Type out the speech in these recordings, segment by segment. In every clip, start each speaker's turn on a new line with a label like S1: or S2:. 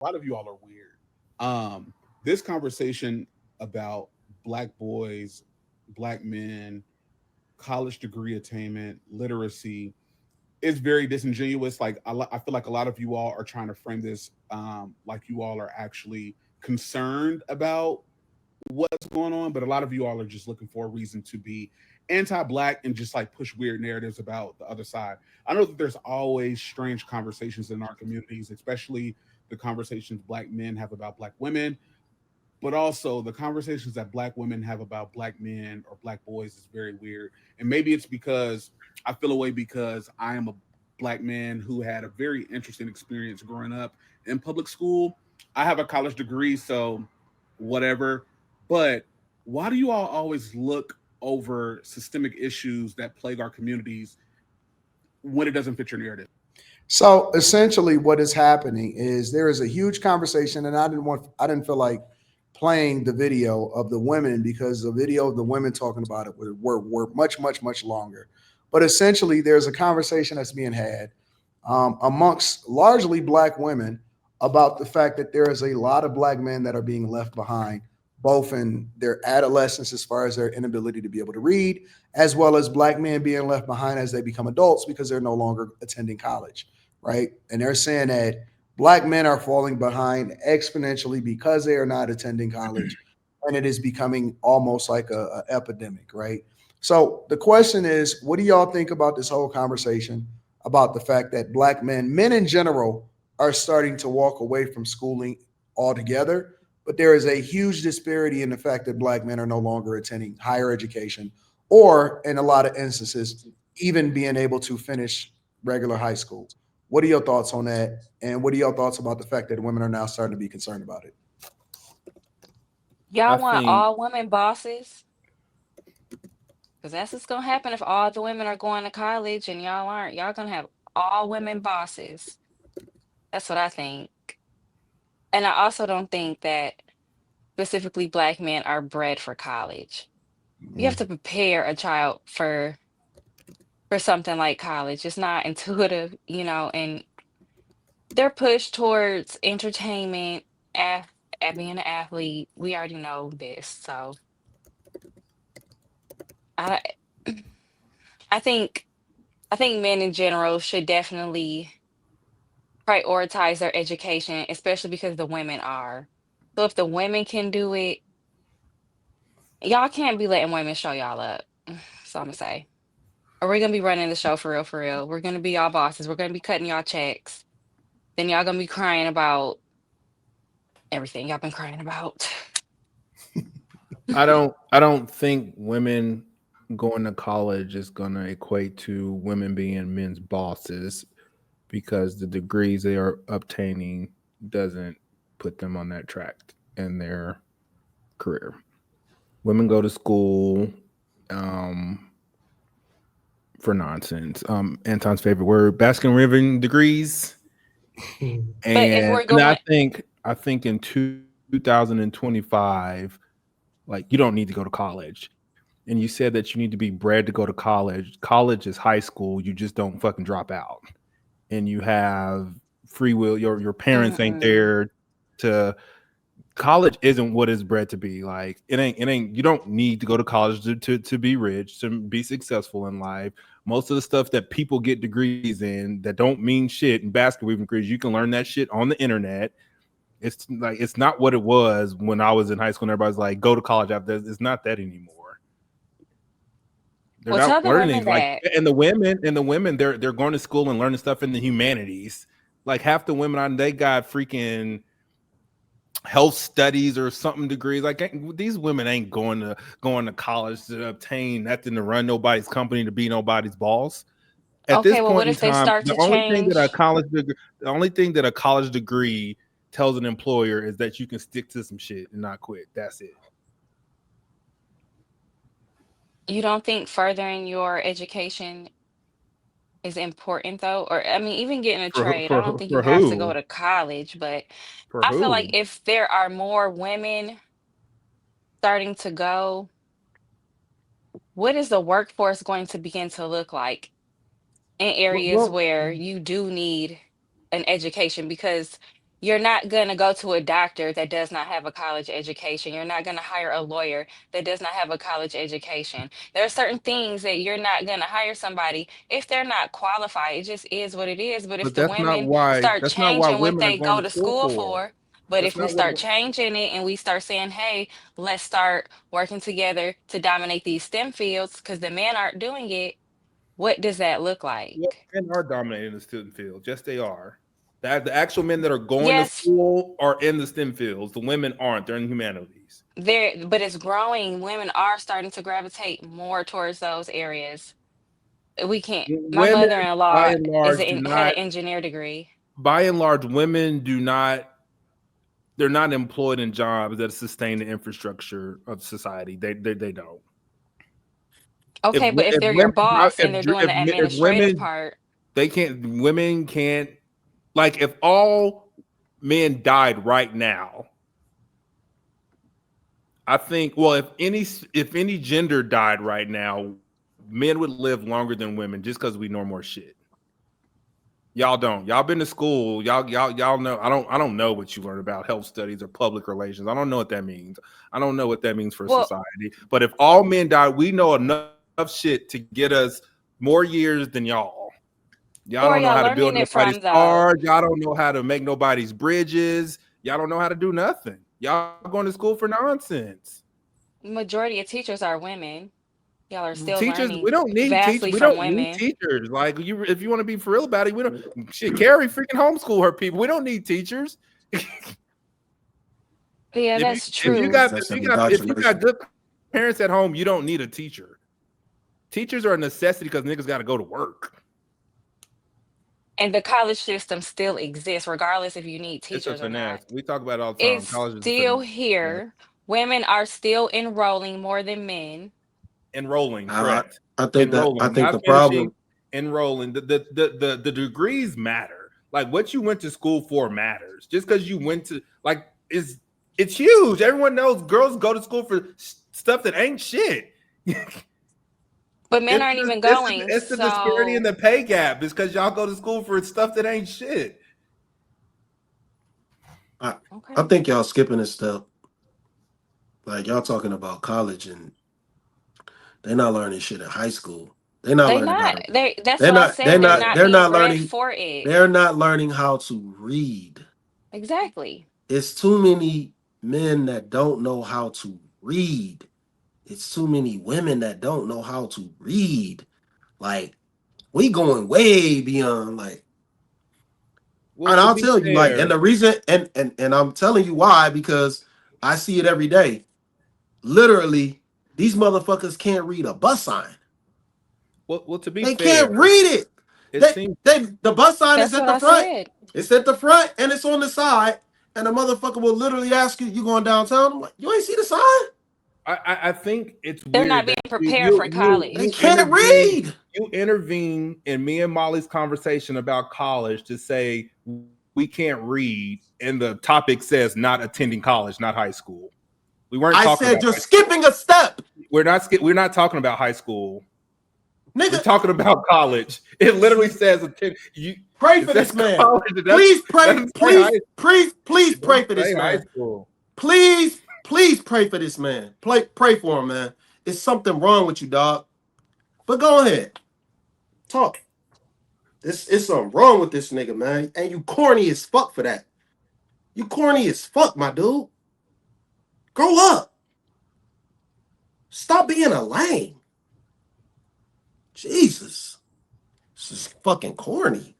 S1: A lot of you all are weird. This conversation about black boys, black men, college degree attainment, literacy is very disingenuous. Like I feel like a lot of you all are trying to frame this like you all are actually concerned about what's going on, but a lot of you all are just looking for a reason to be anti-black and just like push weird narratives about the other side. I know that there's always strange conversations in our communities, especially the conversations black men have about black women, but also the conversations that black women have about black men or black boys is very weird. And maybe it's because I feel away because I am a black man who had a very interesting experience growing up in public school. I have a college degree, so whatever. But why do you all always look over systemic issues that plague our communities when it doesn't fit your narrative?
S2: So essentially, what is happening is there is a huge conversation, and I didn't feel like playing the video of the women because the video of the women talking about it were much longer. But essentially, there's a conversation that's being had amongst largely black women about the fact that there is a lot of black men that are being left behind, both in their adolescence as far as their inability to be able to read, as well as black men being left behind as they become adults because they're no longer attending college, right? And they're saying that black men are falling behind exponentially because they are not attending college, and it is becoming almost like a epidemic, right? So the question is, what do y'all think about this whole conversation about the fact that black men in general, are starting to walk away from schooling altogether? But there is a huge disparity in the fact that black men are no longer attending higher education, or in a lot of instances, even being able to finish regular high school. What are your thoughts on that? And what are your thoughts about the fact that women are now starting to be concerned about it?
S3: I
S4: Y'all want
S3: think
S4: all women bosses? Because that's what's gonna happen if all the women are going to college and y'all aren't. Y'all gonna have all women bosses. That's what I think. And I also don't think that specifically black men are bred for college. You have to prepare a child for something like college. It's not intuitive, and they're pushed towards entertainment, at being an athlete. We already know this. So I I think I think men in general should definitely prioritize their education, especially because the women are. So if the women can do it, y'all can't be letting women show y'all up. So I'm gonna say. Or we're gonna be running the show for real, for real. We're gonna be y'all bosses. We're gonna be cutting y'all checks. Then y'all gonna be crying about everything y'all been crying about.
S3: I don't think women going to college is going to equate to women being men's bosses because the degrees they are obtaining doesn't put them on that track in their career. Women go to school um, for nonsense. Anton's favorite word, Baskin Ribbon degrees.
S4: But if
S3: And
S4: we're
S3: and I
S4: going,
S3: think I think in 2025, like you don't need to go to college. And you said that you need to be bred to go to college. College is high school. You just don't fucking drop out. And you have free will. Your parents ain't
S4: mm-mm.
S3: there to college isn't what it's bred to be. Like it ain't you don't need to go to college to be rich, to be successful in life. Most of the stuff that people get degrees in that don't mean shit in basketball degrees, you can learn that shit on the internet. It's like it's not what it was when I was in high school and everybody's like, go to college after this. It's not that anymore. They're
S4: Well, tell
S3: not
S4: the
S3: learning
S4: women
S3: like
S4: that.
S3: and the women they're going to school and learning stuff in the humanities. Like half the women on they got freaking health studies or something degrees. Like these women ain't going to college to obtain nothing to run nobody's company to be nobody's boss. At this
S4: Okay, well, what
S3: point in
S4: if they
S3: time,
S4: start to change?
S3: the only thing that a college degree tells an employer is that you can stick to some shit and not quit. That's it.
S4: You don't think furthering your education is important though? Or I mean, even getting a trade, I don't think you
S3: For
S4: have to go
S3: who?
S4: to college, but
S3: For
S4: I feel like
S3: who?
S4: if there are more women starting to go, what is the workforce going to begin to look like in areas
S2: Well,
S4: where you do need an education? Because You're not going to go to a doctor that does not have a college education. You're not going to hire a lawyer that does not have a college education. There are certain things that you're not going to hire somebody if they're not qualified. It just is what it is. But if
S3: But
S4: the women start
S3: that's not why
S4: changing what
S3: women are
S4: they
S3: going
S4: go
S3: to
S4: to
S3: school
S4: school
S3: for.
S4: for, but
S3: That's
S4: if we
S3: not what
S4: start changing it and we start saying, hey, let's start working together to dominate these STEM fields because the men aren't doing it, what does that look
S3: well,
S4: like?
S3: men are dominating the student field. Yes, they are. The actual men that are going to
S4: Yes,
S3: school are in the STEM fields. The women aren't. They're in humanities.
S4: there, but it's growing. Women are starting to gravitate more towards those areas. We can't. My
S3: Women, by
S4: mother-in-law
S3: and
S4: is
S3: large, do
S4: had
S3: not.
S4: an engineer degree.
S3: By and large, women do not. They're not employed in jobs that sustain the infrastructure of society. They don't.
S4: Okay, but if
S3: If
S4: they're your
S3: women
S4: boss and they're doing the
S3: if
S4: administrative
S3: women
S4: part,
S3: they can't women can't, like, if all men died right now, I think, well, if any gender died right now, men would live longer than women just because we know more shit. Y'all don't. Y'all been to school. Y'all know. I don't know what you learn about health studies or public relations. I don't know what that means. I don't know what that means for
S4: well,
S3: society. But if all men died, we know enough shit to get us more years than y'all. Y'all don't know
S4: who
S3: how
S4: are
S3: to
S4: y'all
S3: build
S4: learning it
S3: nobody's
S4: from though?
S3: cars. Y'all don't know how to make nobody's bridges. Y'all don't know how to do nothing. Y'all going to school for nonsense.
S4: Majority of teachers are women. Y'all are still
S3: Teachers, we
S4: learning
S3: don't need teach.
S4: vastly
S3: We
S4: from
S3: don't need
S4: women.
S3: teachers. Like, you, if you want to be for real about it, we don't. Shit, Carrie freaking homeschool her people. We don't need teachers.
S4: Yeah,
S3: If you
S4: that's
S3: if you
S4: true.
S3: got
S5: That's
S3: if
S5: an
S3: you got if you got
S5: indoctrination.
S3: good parents at home, you don't need a teacher. Teachers are a necessity because niggas got to go to work.
S4: And the college system still exists, regardless if you need
S3: It's a
S4: teachers or not.
S3: finesse. We talk about it all the time.
S4: It's
S3: College is a
S4: still
S3: finesse.
S4: here. Women are still enrolling more than men.
S3: Enrolling,
S5: I,
S3: correct.
S5: I
S3: Enrolling,
S5: think
S3: not
S5: the
S3: finishing.
S5: problem.
S3: Enrolling. The degrees matter. Like, what you went to school for matters. Just because you went to, like, is it's huge. Everyone knows girls go to school for stuff that ain't shit.
S4: But men aren't even going.
S3: It's the disparity in
S4: So,
S3: the pay gap. It's because y'all go to school for stuff that ain't shit.
S5: I, I
S4: okay.
S5: think y'all skipping a step. Like, y'all talking about college and they're not learning shit in high school. They're not
S4: They
S5: learning how
S4: not.
S5: to.
S4: That's what I said. They're not
S5: They're
S4: being
S5: not
S4: bred
S5: learning.
S4: for it.
S5: They're not learning how to read.
S4: Exactly.
S5: It's too many men that don't know how to read. It's too many women that don't know how to read. Like, we going way beyond, like,
S3: Well,
S5: and
S3: to
S5: I'll
S3: be
S5: tell you, like, and
S3: fair,
S5: the reason, and I'm telling you why, because I see it every day. Literally, these motherfuckers can't read a bus sign.
S3: to be
S5: They
S3: fair,
S5: can't read it.
S3: it seems
S5: The bus sign is
S4: That's
S5: at
S4: what
S5: the
S4: I
S5: front.
S4: said.
S5: It's at the front and it's on the side. And the motherfucker will literally ask you, "You going downtown?" I'm like, "You ain't see the sign?
S3: I think it's
S4: They're
S3: weird
S4: not
S3: that
S4: being prepared for
S5: They
S4: college.
S5: can't read."
S3: you intervene in me and Molly's conversation about college to say we can't read, and the topic says not attending college, not high school. We weren't
S5: I
S3: talking about
S5: said, "You're
S3: high school.
S5: skipping a step,
S3: We're not talking about high school. We're
S5: nigga."
S3: talking about college. It literally says attend.
S5: Pray
S3: It
S5: for
S3: says
S5: this man.
S3: college. It
S5: Please pray.
S3: doesn't say high.
S5: Please
S3: It
S5: pray
S3: doesn't
S5: for
S3: say
S5: this
S3: high
S5: man.
S3: school.
S5: Please pray for this man. Pray for him, man. It's something wrong with you, dog. But go ahead, talk. This is something wrong with this nigga, man. And you corny as fuck for that. You corny as fuck, my dude. Grow up. Stop being a lame. Jesus. This is fucking corny.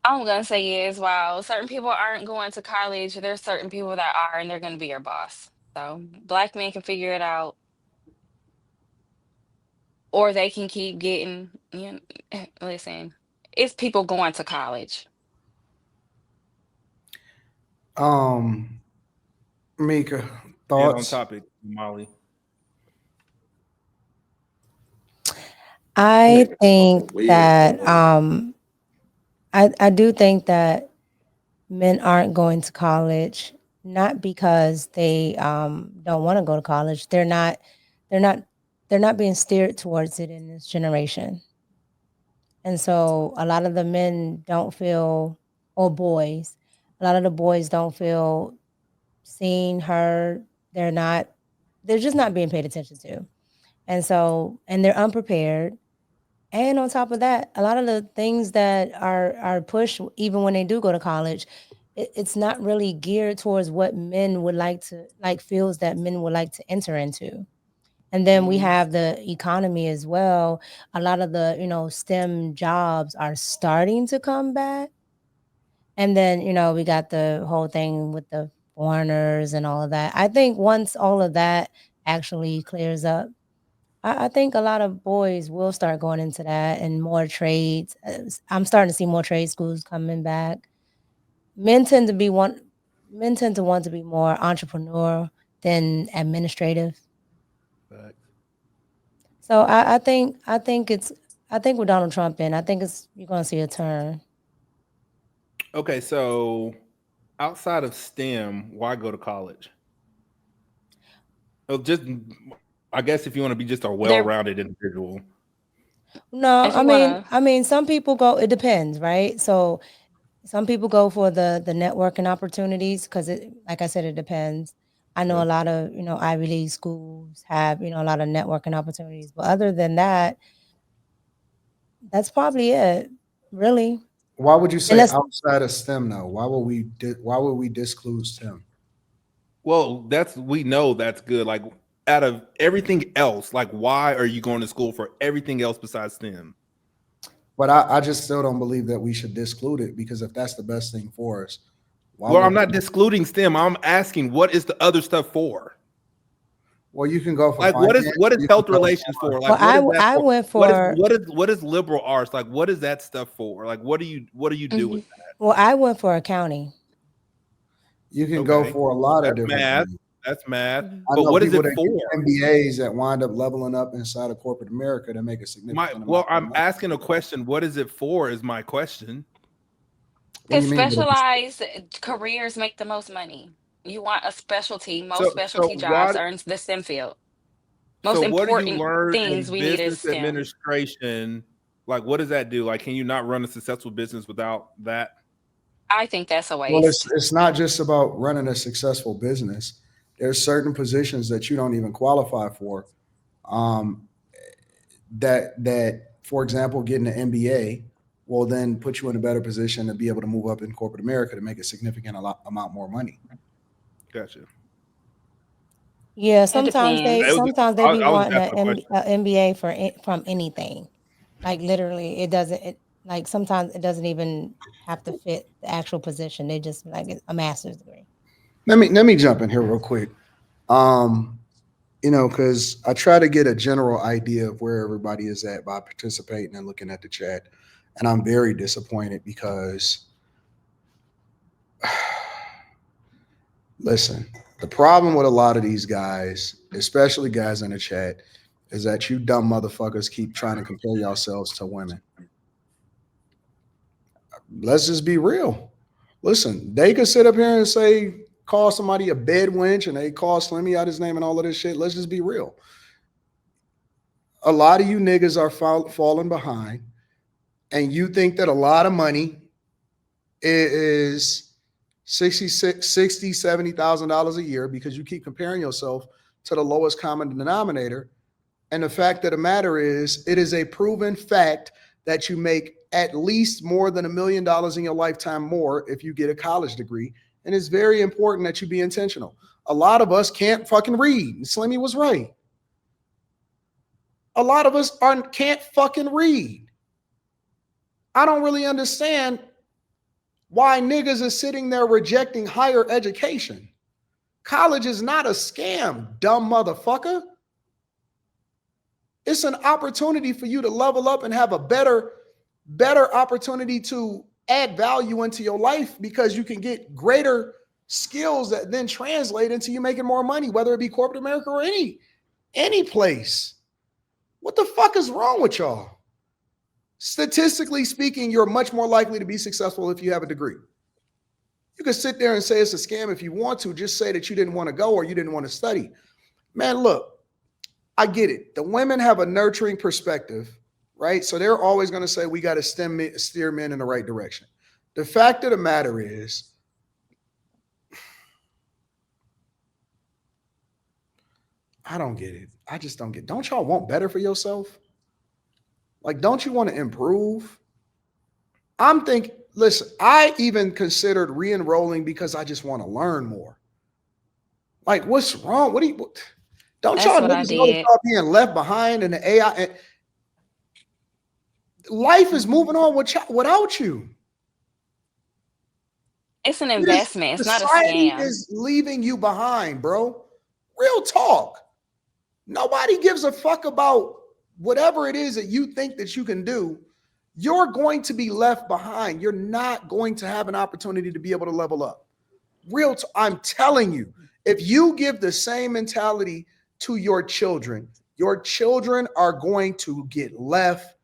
S4: All I'm gonna say is, while certain people aren't going to college, there's certain people that are, and they're gonna be your boss. So black men can figure it out, or they can keep getting. Listen, it's people going to college.
S2: Um, Mika,
S3: And on
S2: thoughts?
S3: topic, Molly.
S6: I
S5: Nigga's fucking
S6: think
S5: weird,
S6: that
S5: man.
S6: I do think that men aren't going to college not because they don't want to go to college. They're not they're not being steered towards it in this generation. And so a lot of the men don't feel or boys. A lot of the boys don't feel seen, heard. They're just not being paid attention to. And so, and they're unprepared. And on top of that, a lot of the things that are pushed, even when they do go to college, it's not really geared towards what men would like to like fields that men would like to enter into. And then we
S1: Mhm.
S6: have the economy as well. A lot of the STEM jobs are starting to come back. And then we got the whole thing with the foreigners and all of that. I think once all of that actually clears up, I think a lot of boys will start going into that and more trades. I'm starting to see more trade schools coming back. Men tend to be one. Men tend to want to be more entrepreneurial than administrative.
S3: Facts.
S6: So I think with Donald Trump in, I think you're going to see a turn.
S3: Okay, so outside of STEM, why go to college? Oh, just I guess if you want to be just a
S4: There,
S3: well-rounded individual.
S6: No,
S4: if you wanna,
S6: I mean, some people go. It depends, right? So some people go for the networking opportunities because like I said, it depends. I know
S3: Okay.
S6: a lot of Ivy League schools have a lot of networking opportunities, but other than that, that's probably it, really.
S2: Why would you say
S6: Unless
S2: outside of STEM though? Why would we disclude STEM?
S3: Well, we know that's good. Like out of everything else, like why are you going to school for everything else besides STEM?
S2: But I just still don't believe that we should disclude it because if that's the best thing for us, why
S3: Well,
S2: would
S3: I'm not
S2: we?
S3: excluding STEM. I'm asking what is the other stuff for?
S2: Well, you can go for
S3: Like
S2: finance.
S3: what is
S2: you can
S3: health
S2: go
S3: relations for?
S6: well,
S3: Like what is that
S6: I
S3: for?
S6: went for
S3: What is liberal arts? Like what is that stuff for? Like what do you do with
S4: mhm.
S3: that?
S6: well, I went for accounting.
S2: you can go
S3: Okay.
S2: for a lot of
S3: That's
S2: different
S3: math.
S2: things.
S3: That's math.
S6: Mhm.
S2: I
S3: But
S2: know
S3: what is
S2: people
S3: it
S2: that
S3: for?
S2: get MBAs that wind up leveling up inside of corporate America to make a significant amount more
S3: I'm
S2: money.
S3: asking a question. What is it for? Is my question.
S2: What do
S4: Because
S2: you mean?
S4: specialized careers make the most money. You want a specialty. Most
S3: So
S4: specialty jobs
S3: what
S4: are in the STEM field.
S3: So
S4: Most
S3: what do you
S4: important
S3: learn
S4: things
S3: in
S4: we need is
S3: business
S4: STEM.
S3: administration? Like, what does that do? Like, can you not run a successful business without that?
S4: I think that's a
S2: Well,
S4: waste.
S2: it's not just about running a successful business. There's certain positions that you don't even qualify for. Um, that for example, getting an MBA will then put you in a better position to be able to move up in corporate America to make a significant amount more money.
S3: Gotcha.
S6: Yeah,
S4: It depends.
S6: sometimes they be
S3: I was just
S6: wanting
S3: asking a question.
S6: a MBA from anything. Like literally, it doesn't. Like sometimes it doesn't even have to fit the actual position. They just like a master's degree.
S2: Let me jump in here real quick. Um, because I try to get a general idea of where everybody is at by participating and looking at the chat, and I'm very disappointed because listen, the problem with a lot of these guys, especially guys in the chat, is that you dumb motherfuckers keep trying to compare yourselves to women. Let's just be real. Listen, they could sit up here and say, call somebody a bed wench and they call Slimmy out his name and all of this shit. Let's just be real. A lot of you niggas are falling behind, and you think that a lot of money is 60, $70,000 a year because you keep comparing yourself to the lowest common denominator. And the fact of the matter is, it is a proven fact that you make at least more than $1 million in your lifetime more if you get a college degree. And it's very important that you be intentional. A lot of us can't fucking read. Slimmy was right. A lot of us can't fucking read. I don't really understand why niggas is sitting there rejecting higher education. College is not a scam, dumb motherfucker. It's an opportunity for you to level up and have a better opportunity to add value into your life because you can get greater skills that then translate into you making more money, whether it be corporate America or any place. What the fuck is wrong with y'all? Statistically speaking, you're much more likely to be successful if you have a degree. You can sit there and say it's a scam if you want to. Just say that you didn't want to go or you didn't want to study. Man, look, I get it. The women have a nurturing perspective, right? So they're always going to say we got to steer men in the right direction. The fact of the matter is, I don't get it. I just don't get. Don't y'all want better for yourself? Like, don't you want to improve? I'm thinking. Listen, I even considered re-enrolling because I just want to learn more. Like, what's wrong? What do you? Don't
S4: That's
S2: y'all
S4: what I
S2: niggas know to
S4: did.
S2: start being left behind in the AI? Life is moving on without you.
S4: It's an
S2: This
S4: investment. It's not a
S2: society
S4: scam.
S2: is leaving you behind, bro. Real talk. Nobody gives a fuck about whatever it is that you think that you can do. You're going to be left behind. You're not going to have an opportunity to be able to level up. I'm telling you, if you give the same mentality to your children are going to get left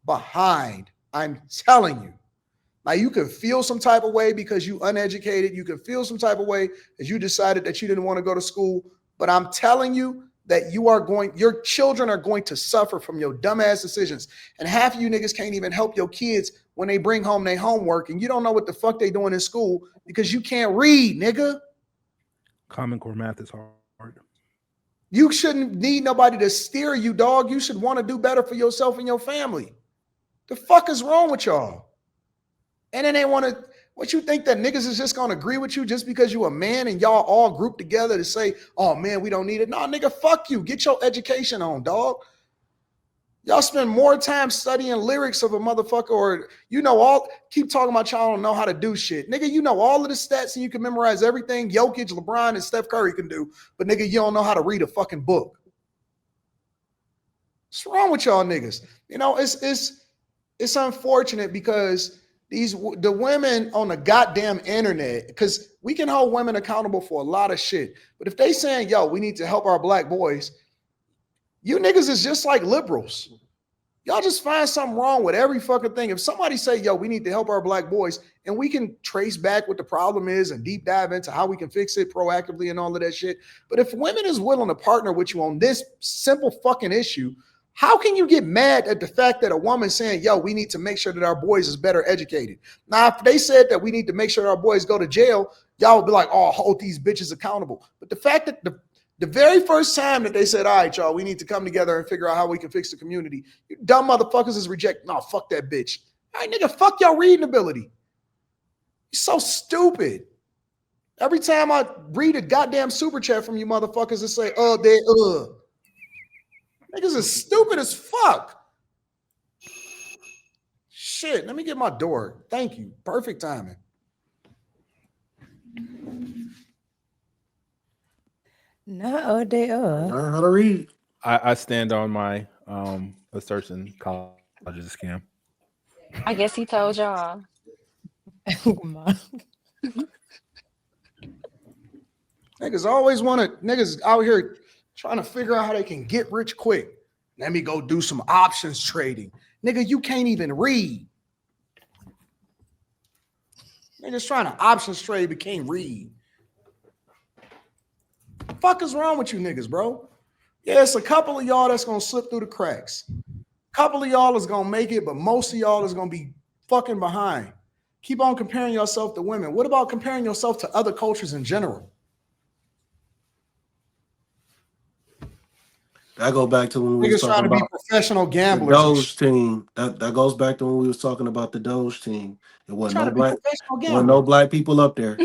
S2: behind. I'm telling you. Now, you can feel some type of way because you uneducated. You can feel some type of way because you decided that you didn't want to go to school. But I'm telling you that your children are going to suffer from your dumbass decisions. And half of you niggas can't even help your kids when they bring home their homework and you don't know what the fuck they doing in school because you can't read, nigga.
S3: Common Core math is hard.
S2: You shouldn't need nobody to steer you, dog. You should want to do better for yourself and your family. The fuck is wrong with y'all? And then they want to, what you think that niggas is just going to agree with you just because you a man and y'all all grouped together to say, oh man, we don't need it. No, nigga, fuck you. Get your education on, dog. Y'all spend more time studying lyrics of a motherfucker or, keep talking about y'all don't know how to do shit. Nigga, you know all of the stats and you can memorize everything Jokic, LeBron, and Steph Curry can do. But nigga, you don't know how to read a fucking book. What's wrong with y'all niggas? It's unfortunate because the women on the goddamn internet, because we can hold women accountable for a lot of shit. But if they saying, yo, we need to help our black boys, you niggas is just like liberals. Y'all just find something wrong with every fucking thing. If somebody say, yo, we need to help our black boys, and we can trace back what the problem is and deep dive into how we can fix it proactively and all of that shit. But if women is willing to partner with you on this simple fucking issue, how can you get mad at the fact that a woman saying, yo, we need to make sure that our boys is better educated? Now, if they said that we need to make sure our boys go to jail, y'all would be like, oh, hold these bitches accountable. But the fact that the very first time that they said, all right, y'all, we need to come together and figure out how we can fix the community, you dumb motherfuckers is reject. No, fuck that bitch. All right, nigga, fuck y'all reading ability. You're so stupid. Every time I read a goddamn super chat from you motherfuckers that say, niggas is stupid as fuck. Shit, let me get my door. Thank you. Perfect timing.
S6: Not all day.
S5: Learn how to read.
S3: I stand on my assertion. College is a scam.
S4: I guess he told y'all.
S2: Niggas always niggas out here trying to figure out how they can get rich quick. Let me go do some options trading. Nigga, you can't even read. Niggas trying to options trade but can't read. The fuck is wrong with you niggas, bro? Yeah, it's a couple of y'all that's gonna slip through the cracks. A couple of y'all is gonna make it, but most of y'all is gonna be fucking behind. Keep on comparing yourself to women. What about comparing yourself to other cultures in general?
S5: That go back to when we was
S2: Niggas trying
S5: talking
S2: to be
S5: about
S2: professional
S5: the
S2: gamblers.
S5: Doge team. That goes back to when we was talking about the Doge team. It wasn't no black, wasn't no black people up there.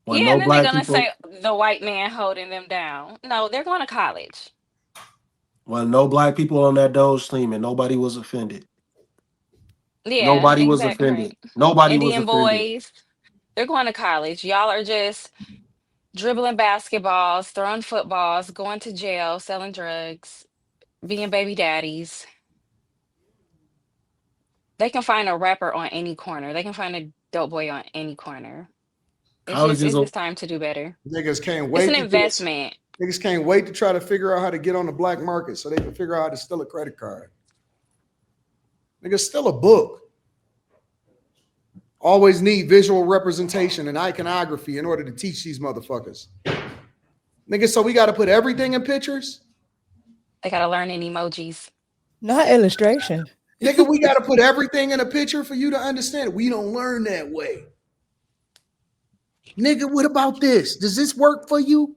S5: Wasn't
S4: Yeah,
S5: no
S4: and then they're
S5: black
S4: gonna
S5: people.
S4: say the white man holding them down. No, they're going to college.
S5: Wasn't no black people on that Doge team, and nobody was offended.
S4: Yeah,
S5: Nobody was
S4: exactly
S5: offended.
S4: right.
S5: Nobody was
S4: Indian
S5: offended.
S4: boys, they're going to college. Y'all are just dribbling basketballs, throwing footballs, going to jail, selling drugs, being baby daddies. They can find a rapper on any corner. They can find a dope boy on any corner.
S5: College is
S4: It's
S5: a
S4: just time to do better.
S2: Niggas can't
S4: It's
S2: wait
S4: an
S2: to do it.
S4: investment.
S2: Niggas can't wait to try to figure out how to get on the black market so they can figure out how to steal a credit card. Nigga, steal a book. Always need visual representation and iconography in order to teach these motherfuckers. Nigga, so we got to put everything in pictures?
S4: They gotta learn in emojis.
S6: Not illustration.
S2: Nigga, we got to put everything in a picture for you to understand it. We don't learn that way. Nigga, what about this? Does this work for you?